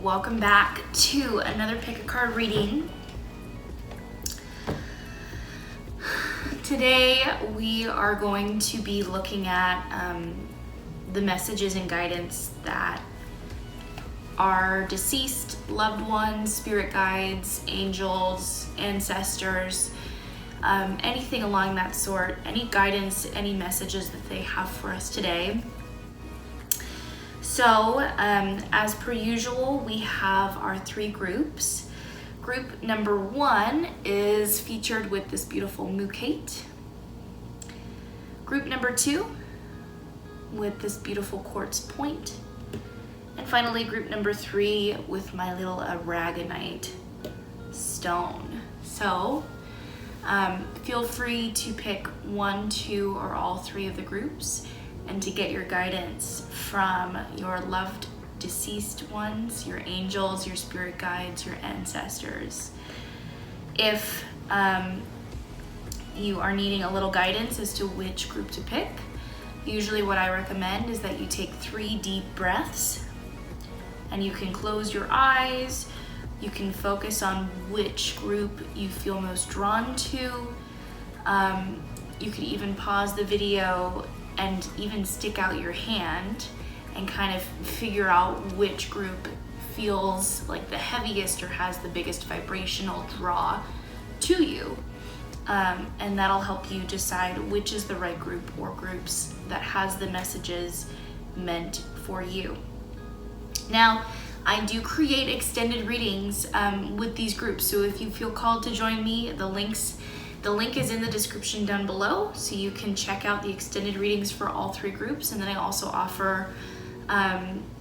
welcome back to another pick a card reading. Today we are going to be looking at the messages and guidance that our deceased loved ones, spirit guides, angels, ancestors, anything along that sort, any guidance, any messages that they have for us today. So, as per usual, we have our three groups. Group number one is featured with this beautiful mukate. Group number two with this beautiful quartz point. And finally, group number three with my little aragonite stone. So, feel free to pick one, two, or all three of the groups and to get your guidance from your loved deceased ones, your angels, your spirit guides, your ancestors. If you are needing a little guidance as to which group to pick, usually what I recommend is that you take 3 deep breaths and you can close your eyes. You can focus on which group you feel most drawn to. You could even pause the video and even stick out your hand and kind of figure out which group feels like the heaviest or has the biggest vibrational draw to you. And that'll help you decide which is the right group or groups that has the messages meant for you. Now, I do create extended readings with these groups, so if you feel called to join me, the link is in the description down below, so you can check out the extended readings for all 3 groups. And then I also offer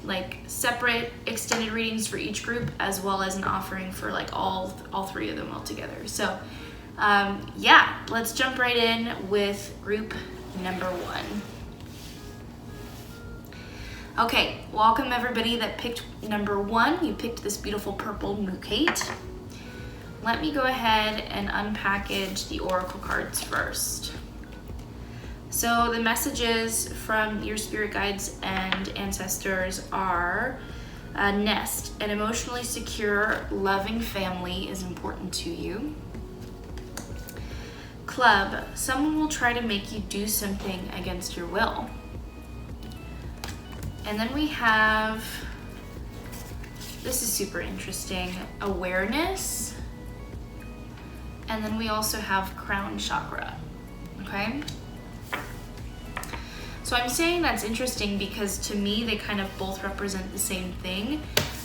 like separate extended readings for each group, as well as an offering for like all 3 of them all together. So yeah, let's jump right in with group number 1. Okay, welcome everybody that picked number 1. You picked this beautiful purple mukate. Let me go ahead and unpackage the oracle cards first. So the messages from your spirit guides and ancestors are nest. An emotionally secure, loving family is important to you. Club. Someone will try to make you do something against your will. And then we have, this is super interesting, awareness. And then we also have crown chakra, okay? So I'm saying that's interesting because to me, they kind of both represent the same thing.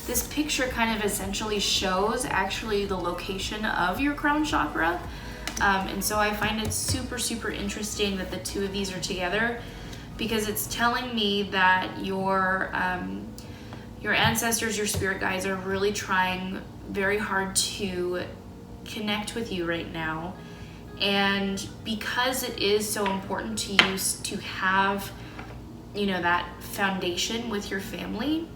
This picture kind of essentially shows actually the location of your crown chakra. And so I find it super, super interesting that the 2 of these are together, because it's telling me that your ancestors, your spirit guides are really trying very hard to connect with you right now. And because it is so important to you to have, you know, that foundation with your family,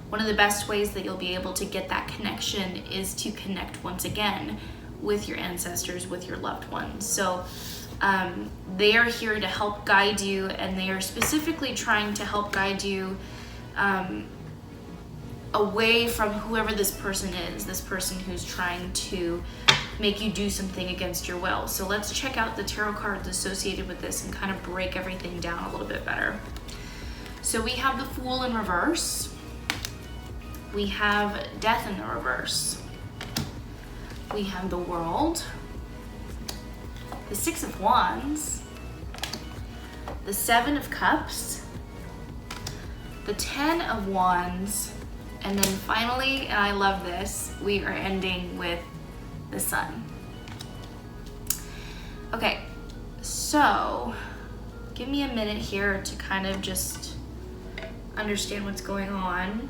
one of the best ways that you'll be able to get that connection is to connect once again with your ancestors, with your loved ones. So they are here to help guide you, and they are specifically trying to help guide you away from whoever this person is, this person who's trying to make you do something against your will. So let's check out the tarot cards associated with this and kind of break everything down a little bit better. So we have the Fool in reverse. We have Death in the reverse. We have the World, the 6 of Wands, the 7 of Cups, the 10 of Wands, and then finally, and I love this, we are ending with the Sun. Okay, so give me a minute here to kind of just understand what's going on.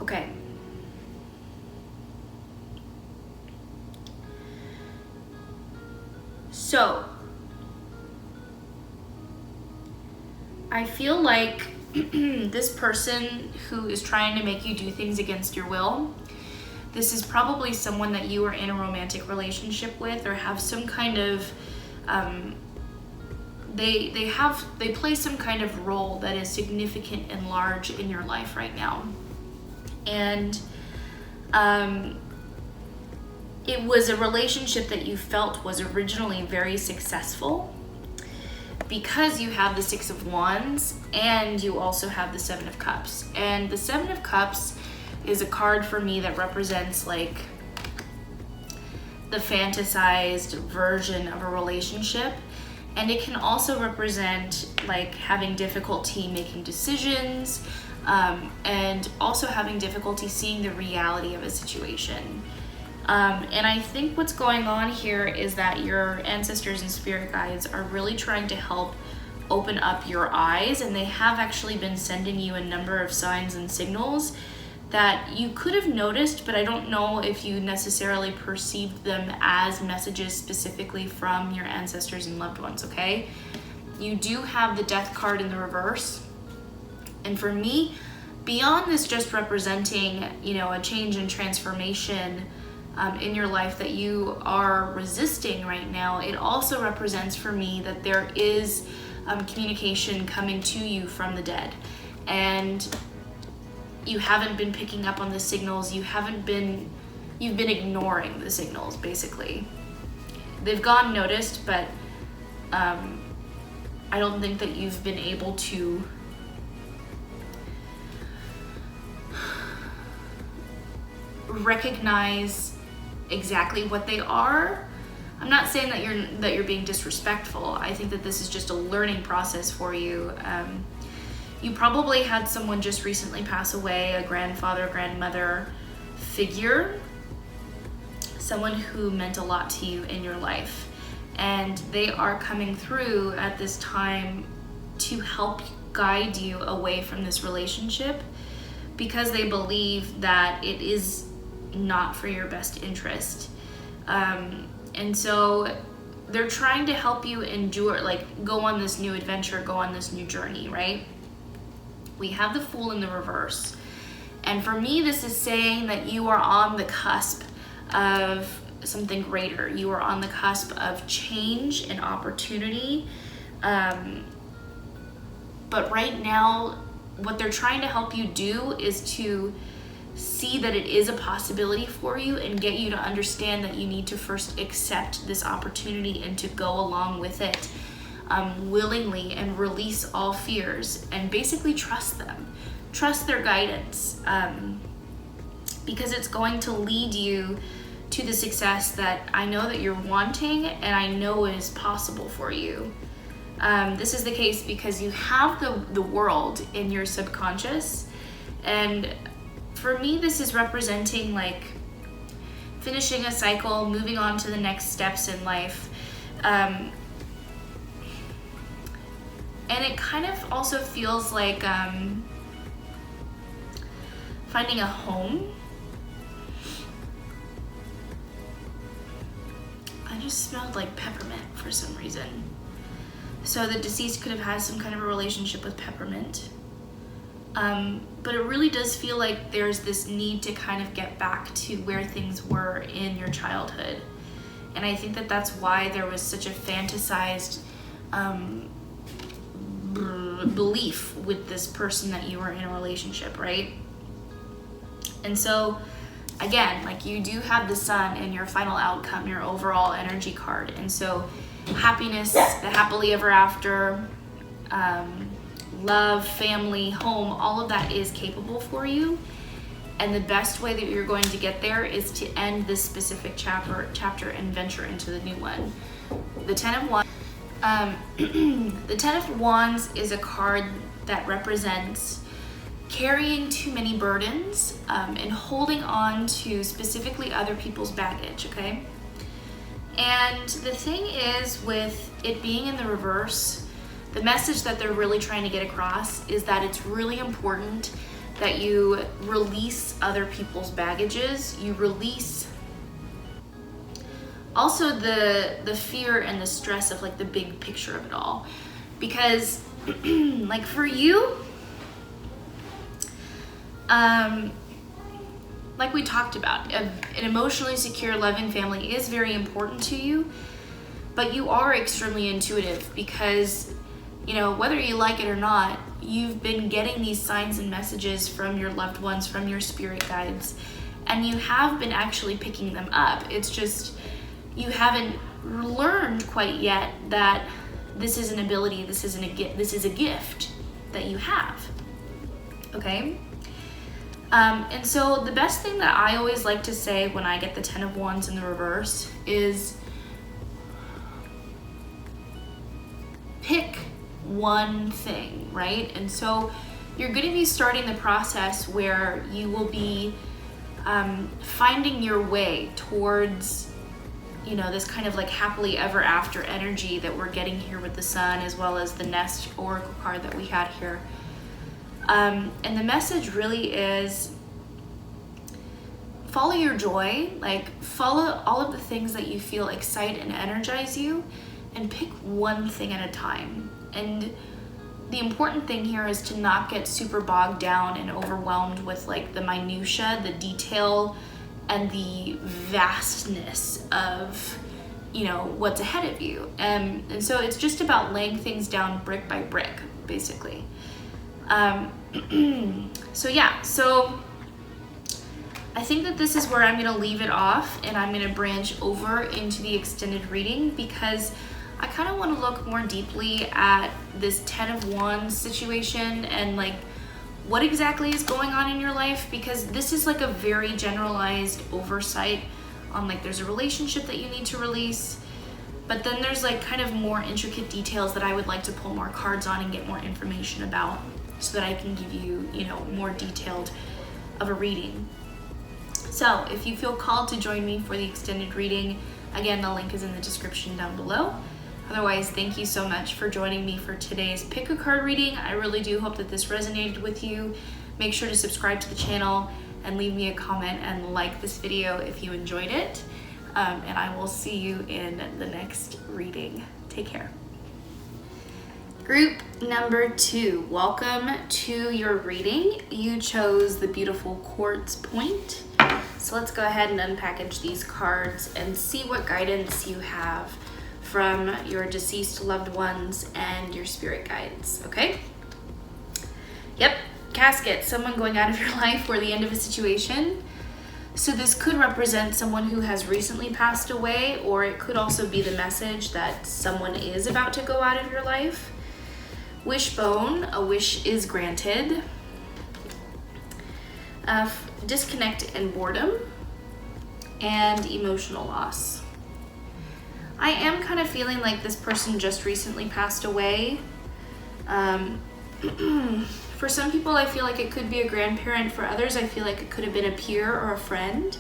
Okay. So, I feel like this person who is trying to make you do things against your will, this is probably someone that you are in a romantic relationship with or have some kind of they play some kind of role that is significant and large in your life right now. And it was a relationship that you felt was originally very successful because you have the Six of Wands and you also have the Seven of Cups. And the Seven of Cups is a card for me that represents like the fantasized version of a relationship. And it can also represent like having difficulty making decisions, and also having difficulty seeing the reality of a situation. And I think what's going on here is that your ancestors and spirit guides are really trying to help open up your eyes, and they have actually been sending you a number of signs and signals that you could have noticed, but I don't know if you necessarily perceived them as messages specifically from your ancestors and loved ones, okay? You do have the Death card in the reverse. And for me, beyond this just representing, you know, a change and transformation in your life that you are resisting right now, it also represents for me that there is communication coming to you from the dead. And you haven't been picking up on the signals, you've been ignoring the signals, basically. They've gone noticed, but I don't think that you've been able to recognize exactly what they are. I'm not saying that you're being disrespectful. I think that this is just a learning process for you. You probably had someone just recently pass away, a grandfather, grandmother figure, someone who meant a lot to you in your life. And they are coming through at this time to help guide you away from this relationship because they believe that it is not for your best interest. And so they're trying to help you endure, like go on this new adventure, go on this new journey, right? We have the Fool in the reverse. And for me, this is saying that you are on the cusp of something greater. You are on the cusp of change and opportunity. But right now, what they're trying to help you do is to see that it is a possibility for you and get you to understand that you need to first accept this opportunity and to go along with it. Willingly, and release all fears and basically trust them. Trust their guidance, because it's going to lead you to the success that I know that you're wanting and I know is possible for you. This is the case because you have the world in your subconscious, and for me this is representing like finishing a cycle, moving on to the next steps in life. And it kind of also feels like finding a home. I just smelled like peppermint for some reason. So the deceased could have had some kind of a relationship with peppermint. But it really does feel like there's this need to kind of get back to where things were in your childhood. And I think that that's why there was such a fantasized belief with this person that you were in a relationship, right? And so again, like you do have the Sun in your final outcome, your overall energy card. And so happiness, the happily ever after, love, family, home, all of that is capable for you. And the best way that you're going to get there is to end this specific chapter and venture into the new one. The Ten of Wands. The Ten of Wands is a card that represents carrying too many burdens and holding on to specifically other people's baggage, okay? And the thing is, with it being in the reverse, the message that they're really trying to get across is that it's really important that you release other people's baggages, you release also the fear and the stress of like the big picture of it all. Because like for you, like we talked about, an emotionally secure, loving family is very important to you. but you are extremely intuitive because, you know, whether you like it or not, you've been getting these signs and messages from your loved ones, from your spirit guides, and you have been actually picking them up. It's just you haven't learned quite yet that this is an ability, this is a gift that you have. Okay? And so the best thing that I always like to say when I get the 10 of Wands in the reverse is pick one thing, right? And so you're going to be starting the process where you will be finding your way towards, you know, this kind of like happily ever after energy that we're getting here with the Sun, as well as the Nest Oracle card that we had here. And the message really is follow your joy, like follow all of the things that you feel excite and energize you, and pick one thing at a time. And the important thing here is to not get super bogged down and overwhelmed with like the minutia, the detail, and the vastness of, you know, what's ahead of you. And so it's just about laying things down brick by brick, basically. So yeah, so I think that this is where I'm gonna leave it off, and I'm gonna branch over into the extended reading because I kind of want to look more deeply at this 10 of Wands situation and like what exactly is going on in your life, because this is like a very generalized oversight on like there's a relationship that you need to release, but then there's like kind of more intricate details that I would like to pull more cards on and get more information about so that I can give you, you know, more detailed of a reading. So if you feel called to join me for the extended reading, again, the link is in the description down below. Otherwise, thank you so much for joining me for today's pick a card reading. I really do hope that this resonated with you. Make sure to subscribe to the channel and leave me a comment and like this video if you enjoyed it. And I will see you in the next reading. Take care. Group number 2, welcome to your reading. You chose the beautiful quartz point. So let's go ahead and unpackage these cards and see what guidance you have from your deceased loved ones and your spirit guides, okay? Yep, casket, someone going out of your life or the end of a situation. So this could represent someone who has recently passed away, or it could also be the message that someone is about to go out of your life. Wishbone, a wish is granted. Disconnect and boredom, and emotional loss. I am kind of feeling like this person just recently passed away. For some people, I feel like it could be a grandparent. For others, I feel like it could have been a peer or a friend.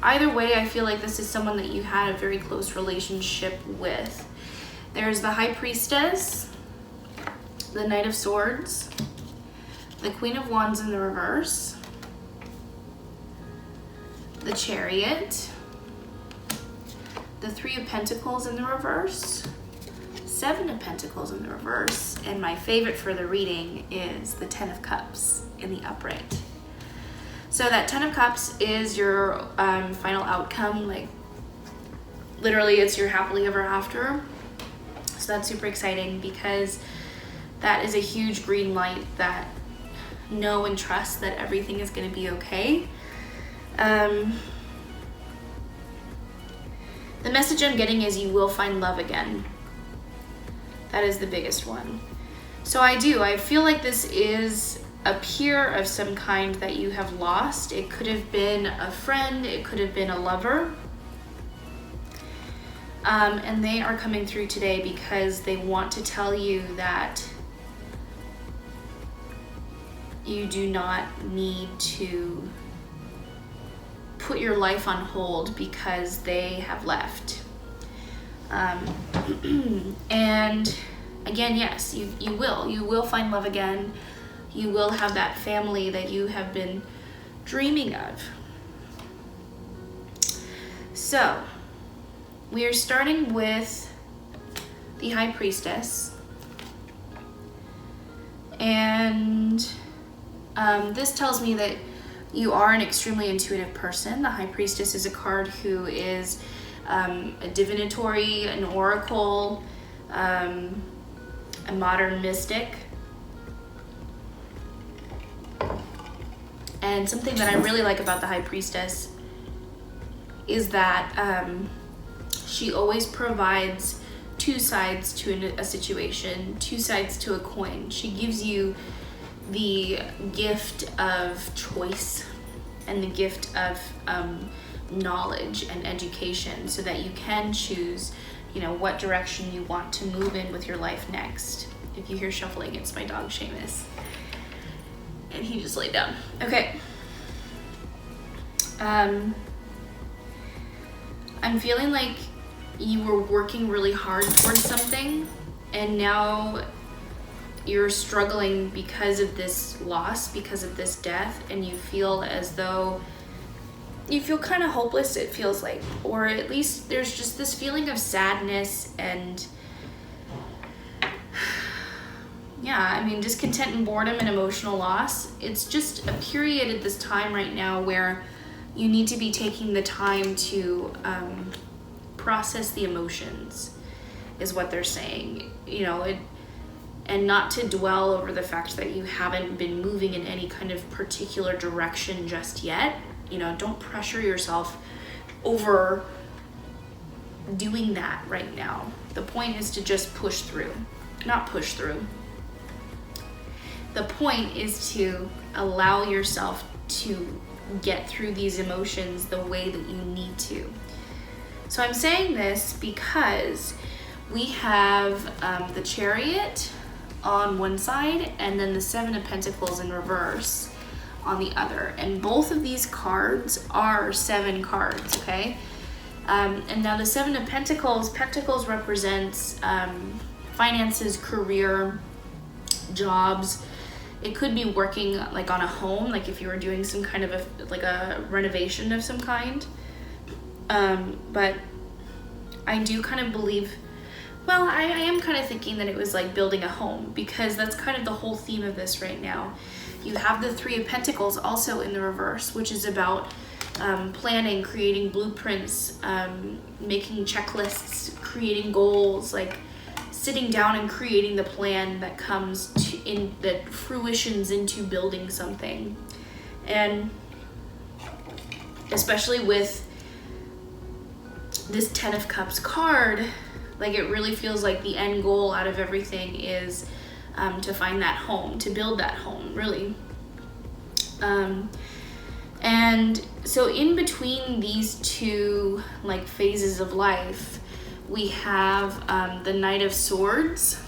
Either way, I feel like this is someone that you had a very close relationship with. There's the High Priestess, the Knight of Swords, the Queen of Wands in the reverse, the Chariot, the Three of Pentacles in the reverse, Seven of Pentacles in the reverse, and my favorite for the reading is the 10 of Cups in the upright. So that 10 of Cups is your final outcome, like literally it's your happily ever after. So that's super exciting because that is a huge green light that know and trust that everything is going to be okay. The message I'm getting is you will find love again. That is the biggest one. So I feel like this is a peer of some kind that you have lost. It could have been a friend, it could have been a lover. And they are coming through today because they want to tell you that you do not need to put your life on hold because they have left. And again, yes, you will find love again. You will have that family that you have been dreaming of. So we are starting with the High Priestess, and this tells me that You are an extremely intuitive person. The High Priestess is a card who is a divinatory, an oracle, a modern mystic. And something that I really like about the High Priestess is that she always provides two sides to a situation, two sides to a coin. She gives you the gift of choice and the gift of knowledge and education, so that you can choose, what direction you want to move in with your life next. If you hear shuffling, it's my dog Seamus, and he just laid down. Okay. I'm feeling like you were working really hard towards something, and now you're struggling because of this loss, because of this death, and you feel as though you feel kind of hopeless, it feels like, or at least there's just this feeling of sadness and discontent and boredom and emotional loss. It's just a period at this time right now where you need to be taking the time to process the emotions, is what they're saying, and not to dwell over the fact that you haven't been moving in any kind of particular direction just yet. Don't pressure yourself over doing that right now. The point is to just push through, not push through. The point is to allow yourself to get through these emotions the way that you need to. So I'm saying this because we have the Chariot on one side and then the Seven of Pentacles in reverse on the other. And both of these cards are 7 cards, okay? And now the Seven of Pentacles represents finances, career, jobs. It could be working like on a home, like if you were doing some kind of a renovation of some kind. But I do kind of believe, I am kind of thinking that it was like building a home, because that's kind of the whole theme of this right now. You have the Three of Pentacles also in the reverse, which is about planning, creating blueprints, making checklists, creating goals, like sitting down and creating the plan that that fruitions into building something. And especially with this 10 of Cups card, like it really feels like the end goal out of everything is to find that home, to build that home, really. And so in between these two like phases of life, we have the Knight of Swords,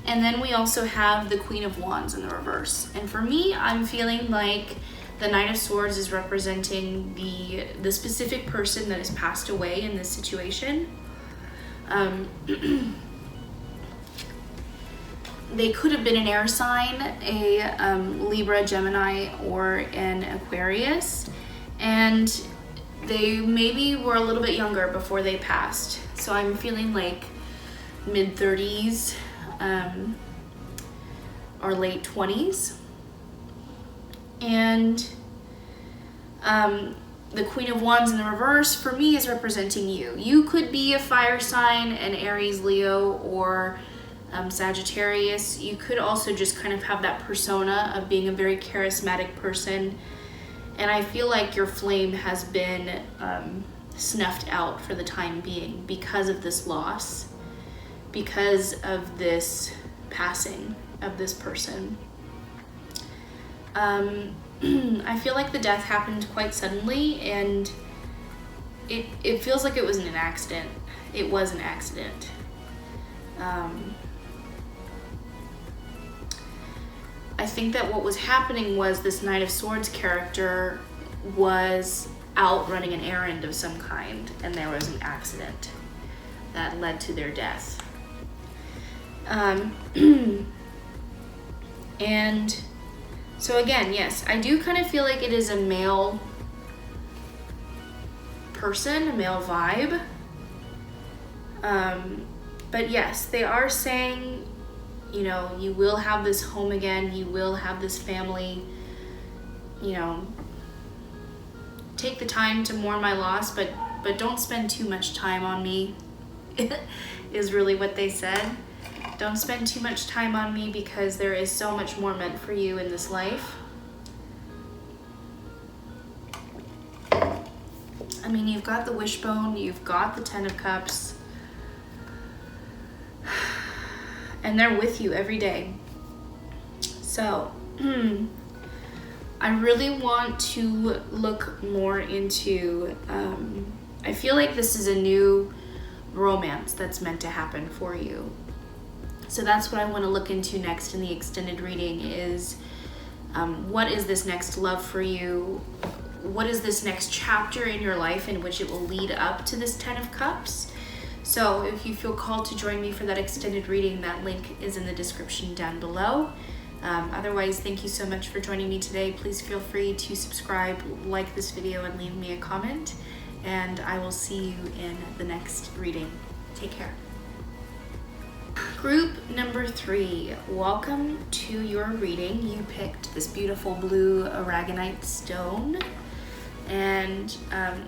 and then we also have the Queen of Wands in the reverse. And for me, I'm feeling like the Knight of Swords is representing the specific person that has passed away in this situation. They could have been an air sign, a Libra, Gemini, or an Aquarius, and they maybe were a little bit younger before they passed. So I'm feeling like mid-30s or late 20s. And the Queen of Wands in the reverse for me is representing you. You could be a fire sign, an Aries, Leo, or Sagittarius. You could also just kind of have that persona of being a very charismatic person. And I feel like your flame has been snuffed out for the time being because of this loss, because of this passing of this person. I feel like the death happened quite suddenly, and it feels like it was an accident. It was an accident. I think that what was happening was this Knight of Swords character was out running an errand of some kind, and there was an accident that led to their death. And so again, yes, I do kind of feel like it is a male person, a male vibe. But yes, they are saying, you will have this home again, you will have this family, you know, take the time to mourn my loss, but don't spend too much time on me, is really what they said. Don't spend too much time on me because there is so much more meant for you in this life. I mean, you've got the wishbone, you've got the 10 of Cups, and they're with you every day. So, I really want to look more into, I feel like this is a new romance that's meant to happen for you. So that's what I want to look into next in the extended reading is, what is this next love for you? What is this next chapter in your life in which it will lead up to this 10 of Cups? So if you feel called to join me for that extended reading, that link is in the description down below. Otherwise, thank you so much for joining me today. Please feel free to subscribe, like this video, and leave me a comment. And I will see you in the next reading. Take care. Group number 3, welcome to your reading. You picked this beautiful blue aragonite stone. And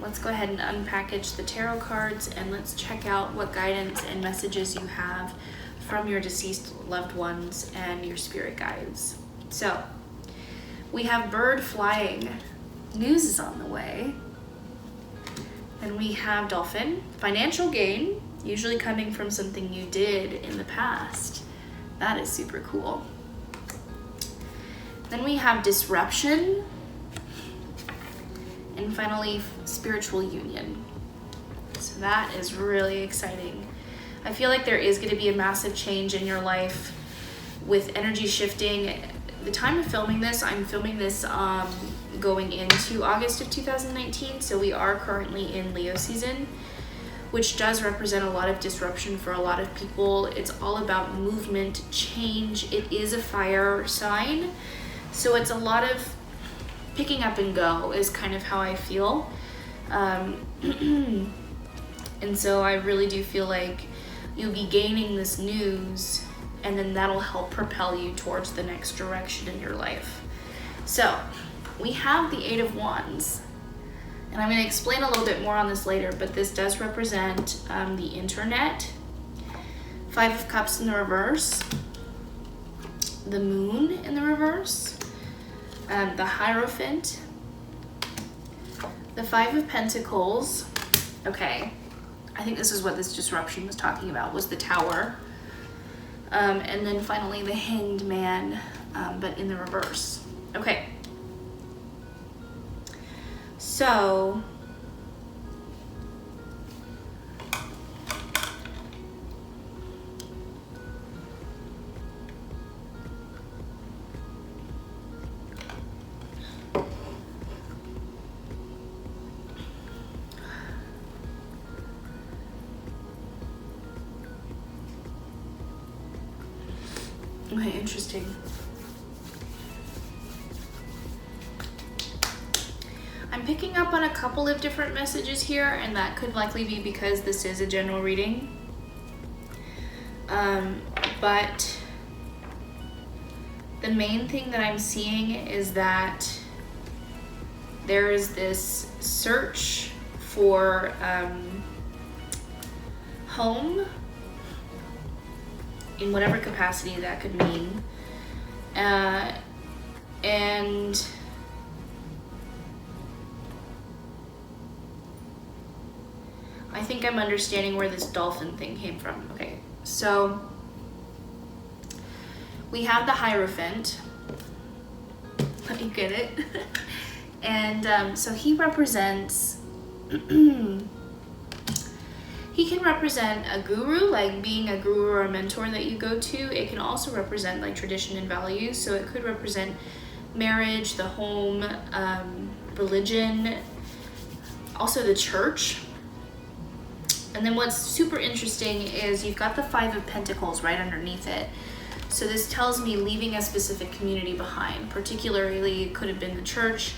let's go ahead and unpackage the tarot cards and let's check out what guidance and messages you have from your deceased loved ones and your spirit guides. So we have bird flying, news is on the way. And we have dolphin, financial gain, usually coming from something you did in the past. That is super cool. Then we have disruption. And finally, spiritual union. So that is really exciting. I feel like there is going to be a massive change in your life with energy shifting. The time of filming this, I'm filming this going into August of 2019. So we are currently in Leo season, which does represent a lot of disruption for a lot of people. It's all about movement, change. It is a fire sign. So it's a lot of picking up and go is kind of how I feel. And so I really do feel like you'll be gaining this news and then that'll help propel you towards the next direction in your life. So we have the 8 of Wands. And I'm going to explain a little bit more on this later, but this does represent the internet. 5 of Cups in the reverse. The Moon in the reverse. The Hierophant. The 5 of Pentacles. Okay, I think this is what this disruption was talking about, was the Tower. And then finally the Hanged Man, but in the reverse. Okay. So, okay, interesting. I'm picking up on a couple of different messages here, and that could likely be because this is a general reading. But the main thing that I'm seeing is that there is this search for home, in whatever capacity that could mean, and I think I'm understanding where this dolphin thing came from. Okay, so we have the Hierophant. Let me get it. And so he represents, he can represent a guru, like being a guru or a mentor that you go to. It can also represent like tradition and values. So it could represent marriage, the home, religion, also the church. And then what's super interesting is you've got the 5 of Pentacles right underneath it. So this tells me leaving a specific community behind. Particularly, it could have been the church.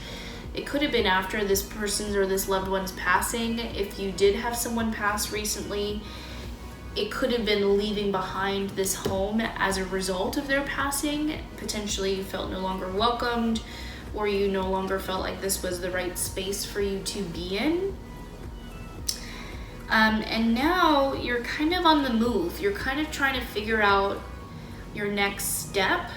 It could have been after this person's or this loved one's passing. If you did have someone pass recently, it could have been leaving behind this home as a result of their passing. Potentially you felt no longer welcomed, or you no longer felt like this was the right space for you to be in. And now you're kind of on the move. You're kind of trying to figure out your next step.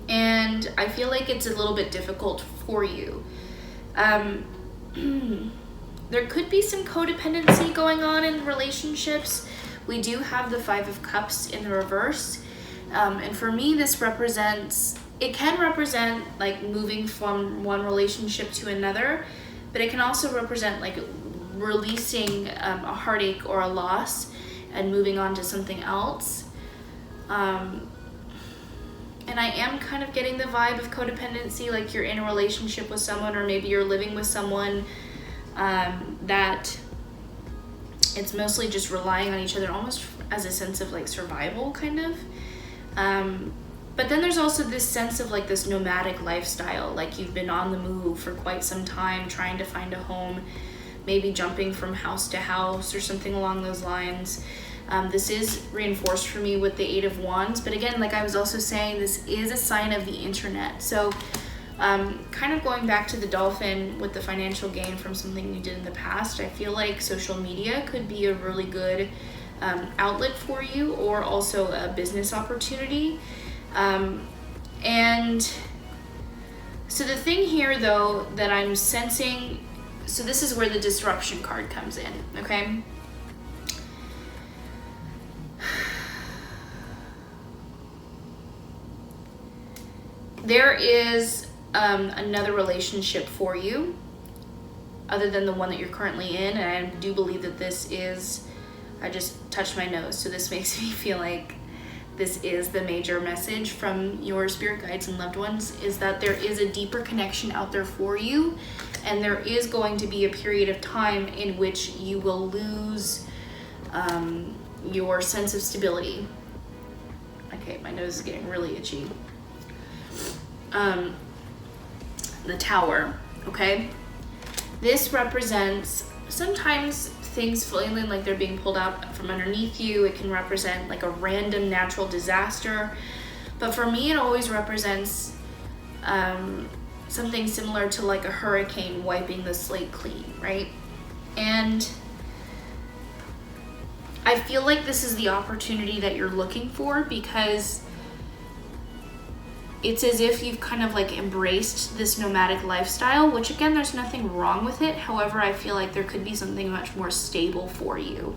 And I feel like it's a little bit difficult for you. There could be some codependency going on in relationships. We do have the 5 of Cups in the reverse. And for me, this it can represent like moving from one relationship to another, but it can also represent like releasing a heartache or a loss and moving on to something else. And I am kind of getting the vibe of codependency, like you're in a relationship with someone, or maybe you're living with someone that it's mostly just relying on each other almost as a sense of like survival kind of. But then there's also this sense of like this nomadic lifestyle, like you've been on the move for quite some time trying to find a home, maybe jumping from house to house or something along those lines. This is reinforced for me with the 8 of Wands, but again, like I was also saying, this is a sign of the internet. So kind of going back to the dolphin with the financial gain from something you did in the past, I feel like social media could be a really good outlet for you, or also a business opportunity. And so the thing here though that I'm sensing, so this is where the disruption card comes in, okay? There is another relationship for you other than the one that you're currently in, and I do believe that this is, I just touched my nose, so this makes me feel like this is the major message from your spirit guides and loved ones, is that there is a deeper connection out there for you, and there is going to be a period of time in which you will lose your sense of stability. Okay, my nose is getting really itchy. The Tower, okay? This represents sometimes things feeling like they're being pulled out from underneath you. It can represent like a random natural disaster. But for me, it always represents something similar to like a hurricane wiping the slate clean, right? And I feel like this is the opportunity that you're looking for, because it's as if you've kind of like embraced this nomadic lifestyle, which again, there's nothing wrong with it. However, I feel like there could be something much more stable for you,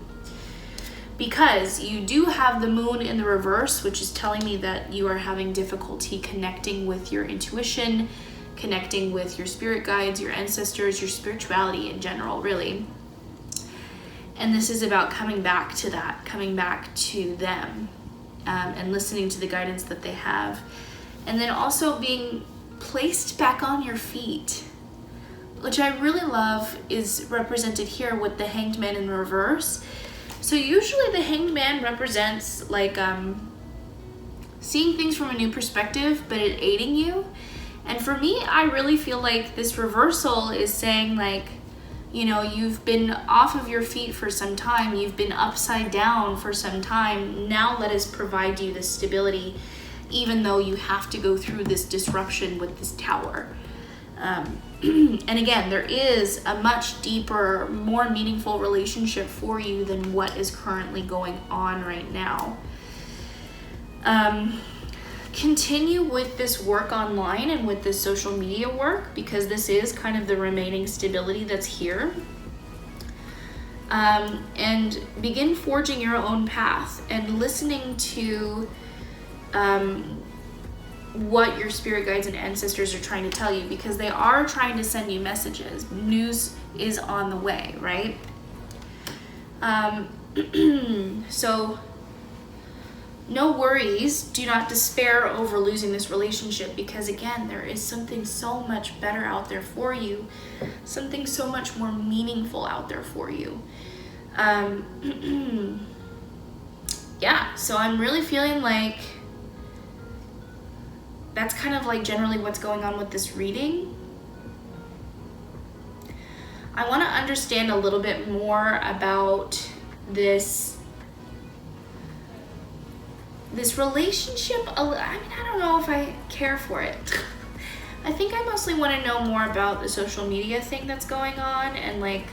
because you do have the moon in the reverse, which is telling me that you are having difficulty connecting with your intuition, connecting with your spirit guides, your ancestors, your spirituality in general, really. And this is about coming back to that, coming back to them, and listening to the guidance that they have. And then also being placed back on your feet, which I really love, is represented here with the Hanged Man in reverse. So usually the Hanged Man represents like seeing things from a new perspective, but it aiding you. And for me, I really feel like this reversal is saying like, you know, you've been off of your feet for some time, you've been upside down for some time. Now let us provide you this stability, even though you have to go through this disruption with this Tower. And again, there is a much deeper, more meaningful relationship for you than what is currently going on right now. Continue with this work online and with this social media work, because this is kind of the remaining stability that's here. And begin forging your own path and listening to what your spirit guides and ancestors are trying to tell you, because they are trying to send you messages. News is on the way, right? So no worries, do not despair over losing this relationship, because again, there is something so much better out there for you, something so much more meaningful out there for you. Yeah, so I'm really feeling like that's kind of like generally what's going on with this reading. I want to understand a little bit more about this this relationship, I mean, I don't know if I care for it. I think I mostly want to know more about the social media thing that's going on and like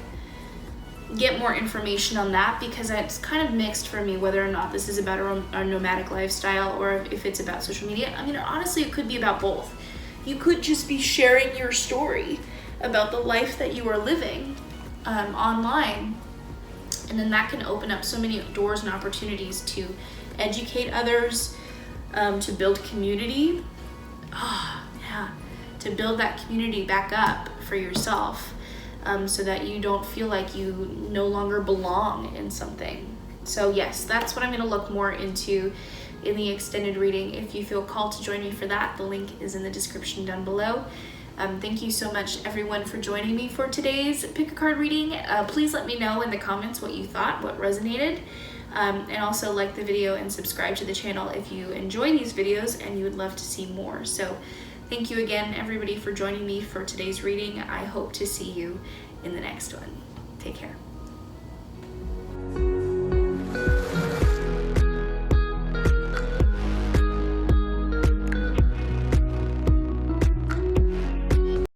get more information on that, because it's kind of mixed for me whether or not this is about a nomadic lifestyle or if it's about social media. I mean, honestly, it could be about both. You could just be sharing your story about the life that you are living online, and then that can open up so many doors and opportunities to educate others, to build community. To build that community back up for yourself, so that you don't feel like you no longer belong in something. So yes, that's what I'm going to look more into in the extended reading. If you feel called to join me for that, the link is in the description down below. Thank you so much, everyone, for joining me for today's pick a card reading. Please let me know in the comments what you thought, what resonated, and also like the video and subscribe to the channel if you enjoy these videos and you would love to see more. So thank you again, everybody, for joining me for today's reading. I hope to see you in the next one. Take care.